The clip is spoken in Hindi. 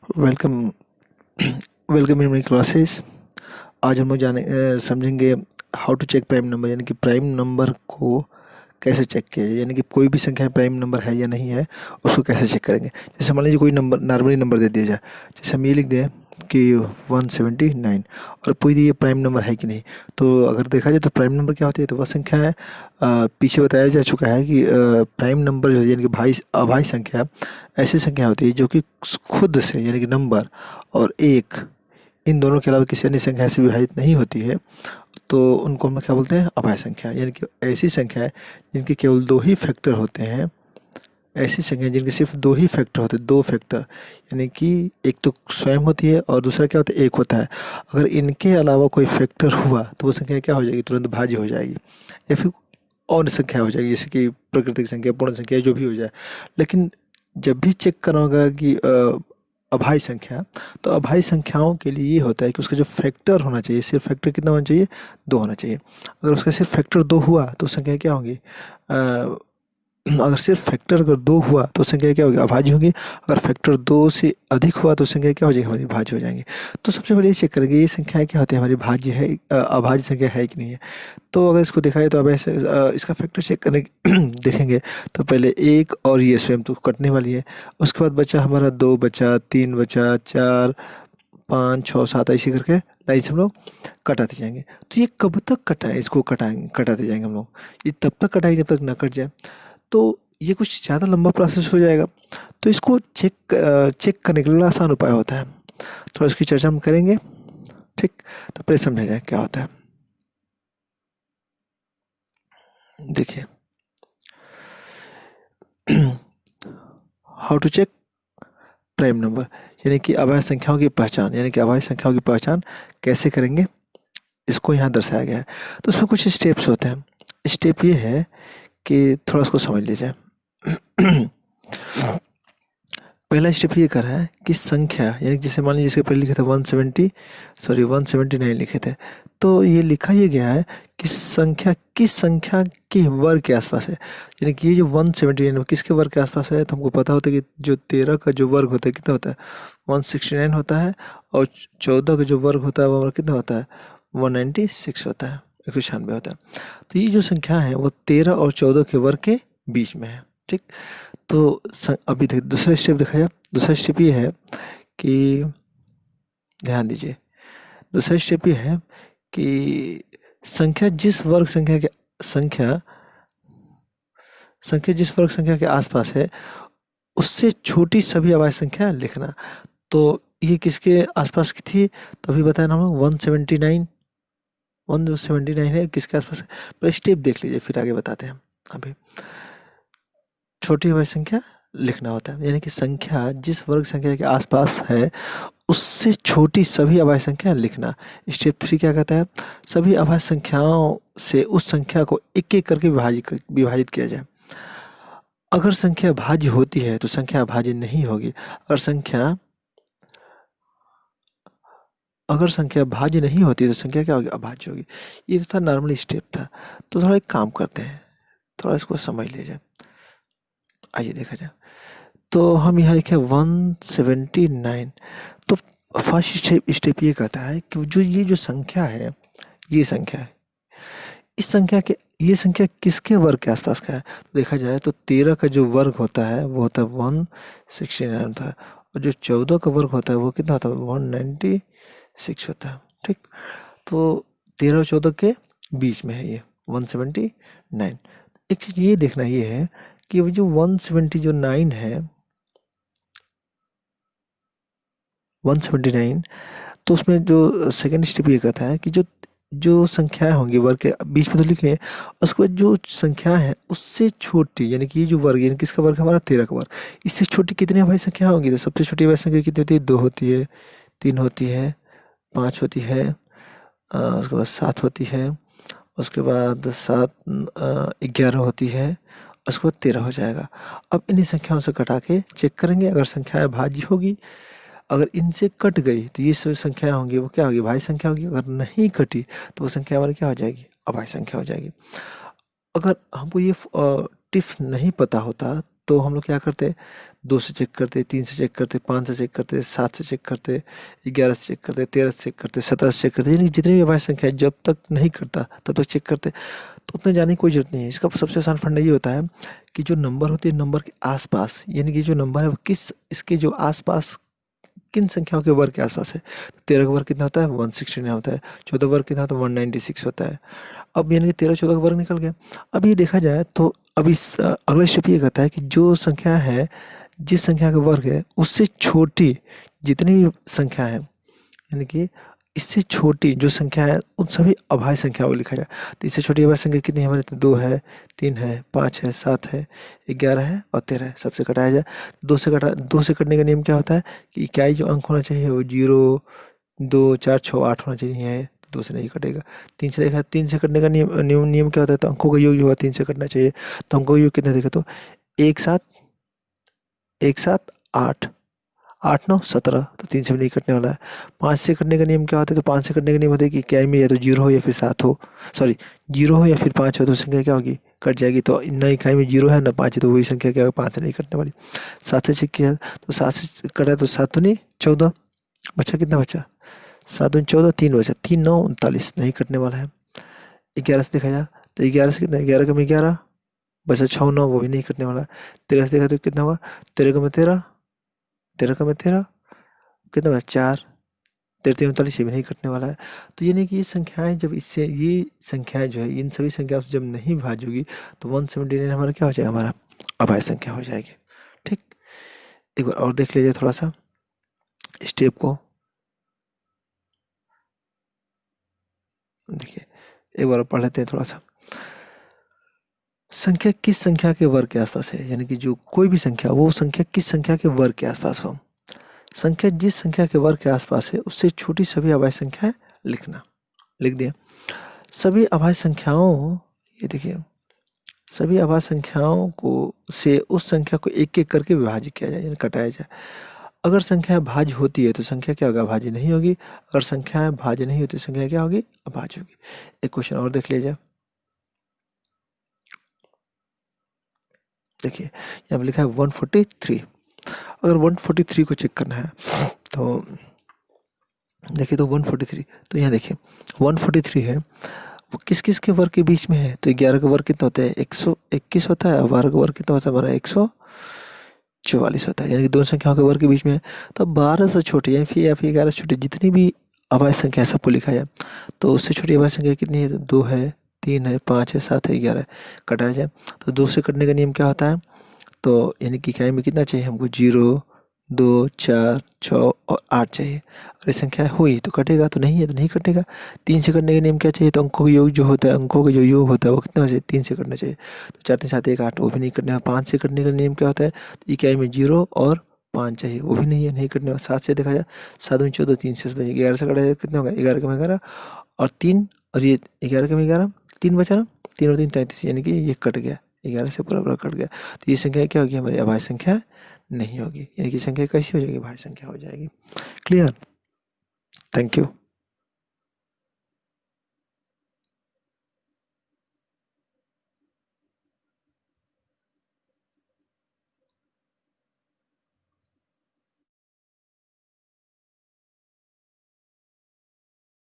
Welcome welcome in my classes. आज हम लोग समझेंगे how to check prime number, यानी कि प्राइम नंबर को कैसे चेक किया जाए, यानी कि कोई भी संख्या प्राइम नंबर है या नहीं है उसको कैसे चेक करेंगे। जैसे मान लीजिए कोई नंबर नॉर्मली नंबर दे दिया जाए, जैसे हम ये लिख दें कि 179 और पूछ दिए प्राइम नंबर है कि नहीं। तो अगर देखा जाए तो प्राइम नंबर क्या होती है, तो वह संख्या है, पीछे बताया जा चुका है कि प्राइम नंबर जो है यानी कि अभाज्य संख्या ऐसी संख्या होती है जो कि खुद से यानी कि नंबर और एक, इन दोनों के अलावा किसी अन्य संख्या से विभाजित नहीं होती है। तो उनको हम क्या बोलते हैं, अभाज्य संख्या। यानी कि ऐसी संख्या है जिनके केवल दो ही फैक्टर होते हैं, ऐसी संख्या जिनके सिर्फ दो ही फैक्टर होते हैं, दो फैक्टर, यानी कि एक तो स्वयं होती है और दूसरा क्या होता है, एक होता है। अगर इनके अलावा कोई फैक्टर हुआ तो वो संख्या क्या हो जाएगी, तुरंत भाज्य हो जाएगी या फिर और संख्या हो जाएगी, जैसे कि प्राकृतिक संख्या, पूर्ण संख्या, जो भी हो जाए। लेकिन जब भी चेक करना होगा कि अभाज्य संख्या, तो अभाज्य संख्याओं के लिए ये होता है कि उसका जो फैक्टर होना चाहिए, सिर्फ फैक्टर कितना होना चाहिए, दो होना चाहिए। अगर उसका सिर्फ फैक्टर दो हुआ तो संख्या क्या होंगी, अगर सिर्फ फैक्टर अगर दो हुआ तो संख्या क्या होगी, अभाज्य होगी। अगर फैक्टर दो से अधिक हुआ तो संख्या क्या हो जाएगी, हमारी भाज्य हो जाएंगी। तो सबसे पहले ये चेक करेंगे ये संख्या क्या होती है, हमारी भाज्य है, अभाज्य संख्या है कि नहीं है। तो अगर इसको देखा जाए तो अब ऐसे इसका फैक्टर चेक करने देखेंगे तो पहले एक और ये स्वयं तो कटने वाली है। उसके बाद बचा हमारा दो, बचा तीन, बचा चार, पाँच, छः, सात, ऐसे करके लाइन से हम लोग कटाते जाएंगे। तो ये कब तक कटाएं, इसको कटाते जाएंगे हम लोग, ये तब तक कटाएंगे जब तक ना कट जाए। तो ये कुछ ज़्यादा लंबा प्रोसेस हो जाएगा। तो इसको चेक करने के लिए बड़ा आसान उपाय होता है, थोड़ा इसकी चर्चा हम करेंगे। ठीक, तो पहले समझा जाए क्या होता है। देखिए, how to check prime number, यानी कि अभाज्य संख्याओं की पहचान, यानी कि अभाज्य संख्याओं की पहचान कैसे करेंगे, इसको यहाँ दर्शाया गया है। तो उसमें कुछ स्टेप्स होते हैं। स्टेप ये है कि थोड़ा उसको समझ लीजिए। पहला स्टेप ये कर रहा है कि संख्या, यानी कि जैसे मान लीजिए इसके पहले लिखे थे 179 लिखे थे, तो ये लिखा ये गया है कि संख्या किस संख्या के वर्ग के आसपास है। यानी कि ये जो 179 किसके वर्ग के आसपास है, तो हमको पता होता है कि जो 13 का जो वर्ग होता है कितना होता है, 169 होता है, और 14 का जो वर्ग होता है वो हमारा कितना होता है, 196 होता है, 196 होता है। तो ये जो संख्या है वो 13 और 14 के वर्ग के बीच में है। ठीक, तो अभी दूसरा स्टेप देखा जाए। दूसरा स्टेप ये है कि, ध्यान दीजिए, दूसरा स्टेप ये है कि संख्या जिस वर्ग संख्या के आसपास है उससे छोटी सभी अभाज्य संख्या लिखना। तो ये किसके आसपास की थी, तो अभी बताया ना हम लोग 179 है, किसके आसपास है। पहले स्टेप देख लीजिए फिर आगे बताते हैं। अभी छोटी अभाज्य संख्या लिखना होता है, यानी कि संख्या जिस वर्ग संख्या के आसपास है उससे छोटी सभी अभाज्य संख्या लिखना। स्टेप 3 क्या कहता है, सभी अभाज्य संख्याओं से उस संख्या को एक एक करके विभाजित किया जाए। अगर संख्या भाज्य होती है तो संख्या अभाज्य नहीं होगी। अगर संख्या भाज्य नहीं होती तो संख्या क्या होगी, अभाज्य होगी। ये तो था नॉर्मल स्टेप था। तो थोड़ा एक काम करते हैं, थोड़ा इसको समझ लीजिए। आइए देखा जाए। तो हम यहाँ लिखे 179। तो फर्स्ट स्टेप ये कहता है कि ये जो संख्या है, ये संख्या है, ये संख्या किसके वर्ग के आसपास का है। तो देखा जाए तो 13 का जो वर्ग होता है वो होता है 169 होता है, और जो 14 का वर्ग होता है वो कितना होता है, 196 होता है। ठीक, तो 13 और 14 के बीच में है ये 179। एक चीज़ ये देखना ये है कि वो जो 179 है, 179, तो उसमें जो सेकंड स्टेप ये कहता है कि जो संख्याएं होंगी वर्ग के बीच में तो लिख लिए, उसके बाद जो संख्या है उससे छोटी, यानी कि ये जो वर्ग, यानी किसका वर्ग, हमारा 13 का वर्ग, इससे छोटी कितनी भाई संख्या होंगी। तो सबसे छोटी भाई संख्या कितनी होती है, 2 होती है, 3 होती है, 5 होती है, उसके बाद 7 होती है, उसके बाद 11 होती है, उसके बाद 13 हो जाएगा। अब इन्हीं संख्याओं से कटा के चेक करेंगे, अगर संख्याएं भाज्य होगी, अगर इनसे कट गई तो ये सभी संख्याएं होंगी वो क्या होगी, भाज्य संख्या होगी। अगर नहीं कटी तो वो संख्या हमारी क्या हो जाएगी, अभाज्य संख्या हो जाएगी। अगर हमको ये टिप्स नहीं पता होता तो हम लोग क्या करते, 2 से चेक करते, 3 से चेक करते, 5 से चेक करते, 7 से चेक करते, 11 से चेक करते, 13 से चेक करते, 17 से चेक करते, यानी जितनी भी अभाज्य संख्या है जब तक नहीं करता तब तक चेक करते। तो उतने जाने की कोई ज़रूरत नहीं है। इसका सबसे आसान फंडा ये होता है कि जो नंबर होती है नंबर के आस-पास, यानी कि जो नंबर है वो किस इसके जो आस-पास किन संख्याओं के वर्ग के आस-पास है। 13 का वर्ग कितना होता है? 169 होता है। 14 वर्ग कितना होता है? 196 होता है। अब यानी कि 13-14 का वर्ग निकल गया। अब ये देखा जाए तो अब इस अगला स्टेप ये कहता है कि जो संख्या है, जिस संख्या का वर्ग है उससे छोटी जितनी भी संख्या है, यानी कि इससे छोटी जो संख्या है उन सभी अभाज्य संख्याओं को लिखा जाए। तो इससे छोटी अभाज्य संख्या कितनी है हमारे? तो 2 है, 3 है, 5 है, 7 है, 11 है और 13 है। सबसे घटाया जाए। 2 से कटने का नियम क्या होता है कि इकाई जो अंक होना चाहिए वो 0, 2, 4, 6, 8 होना चाहिए। 2 से नहीं कटेगा। 3 से देखा, 3 से कटने का नियम क्या होता है? तो अंकों का योग जो होगा 3 से कटना चाहिए। तो अंकों का योग कितना देखा? तो 1 7 1 7 8 8 9 17, तो 3 से भी नहीं कटने वाला है। 5 से कटने का नियम क्या होता है? तो 5 से कटने का नियम होता है कि इकाई में या तो 0 हो या फिर 7 हो, सॉरी 0 हो या फिर 5 हो, तो संख्या क्या होगी? कट जाएगी। तो न इकाई में 0 है न 5 है, तो वही संख्या क्या होगी? 5 से नहीं कटने वाली। 7 से चेक किया तो 7 से कटा तो 7 तो नहीं 14, बचा कितना बचा? 7 दूनी 14, 3 बचा, 3 9 39, नहीं कटने वाला है। 11 से देखा जाए तो 11 से कितना? 11 का में 11 बचा, 6 9 वो भी नहीं कटने वाला है। 13 से देखा तो कितना हुआ? 13 का में 13, 13 का में 13 कितना बचा? 4, 13 39, ये भी नहीं कटने वाला है। तो यानी कि ये संख्याएं जब इससे ये संख्याएं जो है इन सभी संख्याओं से जब नहीं भाज होगी तो 179 हमारा क्या हो जाएगा? हमारा अभाज्य संख्या हो जाएगी। ठीक, एक बार और देख लीजिए थोड़ा सा स्टेप को। देखिए एक बार और पढ़ लेते हैं थोड़ा सा। संख्या किस संख्या के वर्ग के आसपास है, यानी कि जो कोई भी संख्या वो संख्या किस संख्या के वर्ग के आसपास हो। संख्या जिस संख्या के वर्ग के आसपास है उससे छोटी सभी अभाज्य संख्याएं लिखना। लिख दिया। सभी अभाज्य संख्याओं, ये देखिए, सभी अभाज्य संख्याओं को से उस संख्या को एक एक करके विभाजित किया जाए, यानी कटाया जाए। अगर संख्या भाज्य होती है तो संख्या क्या होगा? भाज्य नहीं होगी। अगर संख्या भाज्य नहीं होती तो संख्या क्या होगी? अभाज्य होगी। एक क्वेश्चन और देख लीजिए। देखिए यहाँ पे लिखा है 143। अगर 143 को चेक करना है तो देखिए, तो 143, तो यहाँ देखिए 143 है, वो किस किस के वर्ग के बीच में है? तो 11 का वर्ग कितना होता है? 121 होता है और 12 का वर्ग कितना होता है हमारा? 144 होता है, यानी कि दोनों संख्याओं के वर्ग के बीच में है। तो 12 से छोटी यानी फिर या फिर 11 से छोटी जितनी भी अभाज्य संख्या है सबको लिखा जाए। तो उससे छोटी अभाज्य संख्या कितनी है? तो 2 है, 3 है, 5 है, 7 है, 11 है, कटाया जाए। तो 2 से कटने का नियम क्या होता है? तो यानी कि इकाई में कितना चाहिए हमको? 0, 2, 4, 6 और 8 चाहिए। अगर ये संख्या हुई तो कटेगा, तो नहीं है तो नहीं कटेगा। 3 से कटने का नियम क्या चाहिए? तो अंकों का योग जो होता है, अंकों का जो योग होता है वो कितना चाहिए? 3 से कटना चाहिए। तो 4 3 7 1 8, वो भी नहीं कटने वाला। 5 से कटने का नियम क्या होता है? तो इकाई में 0 और 5 चाहिए, वो भी नहीं है, नहीं कटने वाला। 7 से देखा जाए 7 दूनी 14, 3 से 11 से कटा जाए कितना होगा? 11 का में 11 और 3, और ये 11 का में 11, 3 बचा ना, 3 और 3 33, यानी कि ये कट गया, 11 से पूरा कट गया। तो ये संख्या क्या होगी? हमारी अभाज्य संख्या नहीं होगी, यानी कि संख्या कैसी हो जाएगी? भाज्य संख्या हो जाएगी। क्लियर? Thank you.